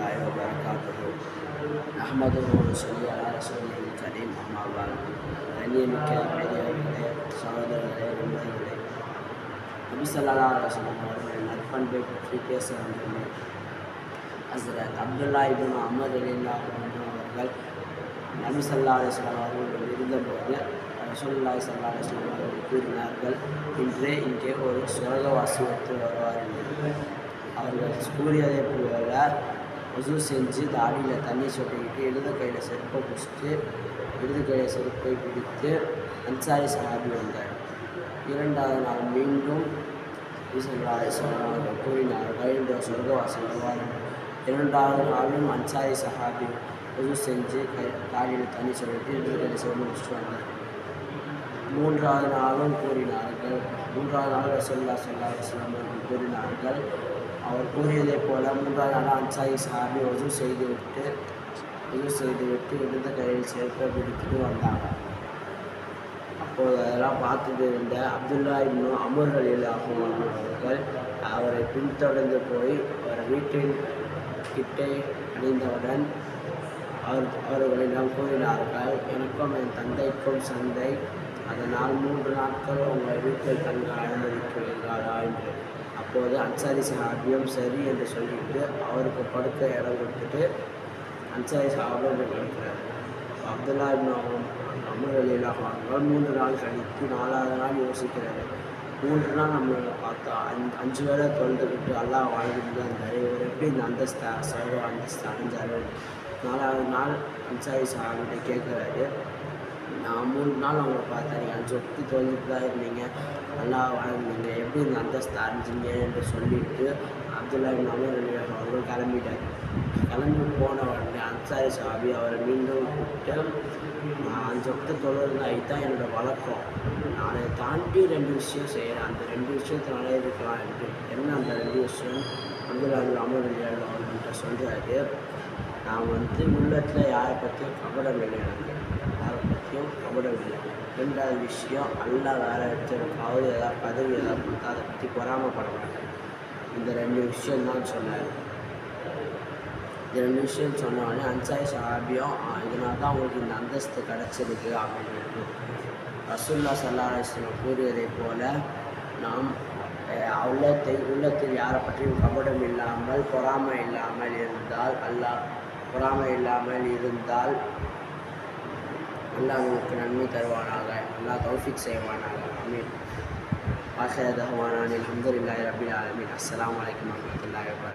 الله وبركاته نحمده ونصلي على رسوله الكريم أما بعد கண்ணியமிக்க பெரியவர்களே சகோதரர்களே நண்பர்களே நபி ஸல்லல்லாஹு அலைஹி வஸல்லம் அவர்களின் நற்பண்பை பற்றி பேச வந்துள்ளேன். ஹஸ்ரத் அப்துல்லா இப்னு அமர் ரலியல்லாஹு அன்ஹு அவர்கள் நபி ஸல்லல்லாஹு அலைஹி வஸல்லம் அவர்கள் இருந்தபோது ரசூலுல்லாஹி ஸல்லல்லாஹு அலைஹி வஸல்லம் அவர்கள் கூறினார்கள், இங்கே ஒரு சொர்க்கவாசி ஒருத்தர் வருவார் என்று. அவர்கள் கூறியதை போல வசூ செஞ்சு தாடியில் தண்ணி சொட்டிக்கிட்டு இடது கையில் செருப்பை பிடித்து அன்சாரி சஹாபி வந்தார். இரண்டாவது நாள் மீண்டும் அவர்கள் கூறினார்கள், இந்த சொர்க்கவாசி வருவார். இரண்டாவது நாளும் அன்சாரி சஹாபி வசூ செஞ்சு தாடியில் தண்ணி சொல்லிட்டு இடது கையில் செருப்பு பிடிச்சிட்டு வந்தார். மூன்றாவது நாளும் கூறினார்கள். மூன்றாவது நாள் ரசூலுல்லாஹி ஸல்லல்லாஹு அலைஹி வஸல்லம் அவர்கள் கூறினார்கள். அவர் கூறியதை போல மூன்றாவது நாள் அன்சாரி சஹாபி வசூ செய்துவிட்டு இடது கையில் செருப்பை பிடித்துட்டு வந்தாங்க. அப்போது அதெல்லாம் பார்த்துட்டு இருந்த அப்துல்லா இப்னு அமர் ரலியல்லாஹு அன்ஹு அவர்கள் அவரை பின்தொடர்ந்து போய் அவர் வீட்டின் கிட்டே அணிந்தவுடன் அவர்களிடம் கூறினார்கள், எனக்கும் என் தந்தைக்கும் சண்டை, அதனால் 3 நாட்கள் உங்கள் வீட்டில் தங்க அனுமதிக்கிறீர்களா என்று. அப்போது அன்சாரி சஹாபியும் சரி என்று சொல்லிட்டு அவருக்கு படுக்க இடம் கொடுத்துட்டு அன்சாரி சஹாபியும் படுக்கிறார். அப்துல்லா இப்னு அமர் ரலியல்லாஹு அன்ஹு 3 நாள் கழித்து 4வது நாள் யோசிக்கிறாரு. 3 நாள் நம்ம பார்த்தா 5 வேளை தொழுதுக்கிட்டு அல்லாஹ் வாழ்ந்துட்டு தான் இருந்தார். இவர் எப்படி இந்த அந்தஸ்து அடைஞ்சாரு? 4வது நாள் அன்சாரி சஹாபிகிட்ட கேட்குறாரு, நான் 3 நாள் அவங்கள பார்த்தேன், நீங்கள் 5 வக்து தொழுதுட்டு தான் இருந்தீங்க, நல்லா வாழ்ந்தீங்க, எப்படி இந்த அந்தஸ்து அடைஞ்சிங்க என்று சொல்லிட்டு அப்துல்லா இப்னு அமர் ரலியல்லாஹு அன்ஹு அவர்கள் கிளம்பிட்டார். கிளம்பி போன உடனே அன்சாரி சஹாபி அவரை மீண்டும் கூப்பிட்டு, நான் 5 வக்து தொழுது அதுதான் என்னோட வழக்கம், நான் அதை தாண்டி 2 விஷயம் செய்கிறேன், அந்த 2 விஷயத்தினால இருக்கலாம் என்று. என்ன அந்த 2 விஷயம்? அப்துல்லா இப்னு அமர் ரலியல்லாஹு அவர்கள்ட்ட சொல்கிறாரு, நான் உள்ளத்தில் யாரை பற்றியும் கபடம் இல்லை, யாரை பற்றியும் கபடம் இல்லை. 2வது விஷயம், அல்லாஹ் வேறு வச்சிருக்காவது ஏதாவது பதவி ஏதாவது கொடுத்தா அதை பற்றி பொறாமப்பட மாட்டேன். இந்த 2 விஷயம்தான் சொன்னார். இந்த 2 விஷயம் சொன்ன உடனே அன்சாரி சஹாபியும் இதனால தான் அவங்களுக்கு இந்த அந்தஸ்து கிடச்சிருக்கு அப்படின்னு. ரசூலுல்லாஹி ஸல்லல்லாஹு அலைஹி வஸல்லம் கூறியதை போல நாம் உள்ளத்தில் யாரை பற்றியும் கபடம் இல்லாமல் பொறாமை இல்லாமல் இருந்தால் அல்லாஹ் நமக்கு நன்மை தருவானாக, அல்லாஹ் தௌஃபீக் செய்வானாக. ஆமீன். ஆகிர தஅவானா அல்ஹம்துலில்லாஹி ரப்பில் ஆலமீன். அஸ்ஸலாமு அலைக்கும் வரஹ்மத்துல்லாஹி வபரகாத்துஹு.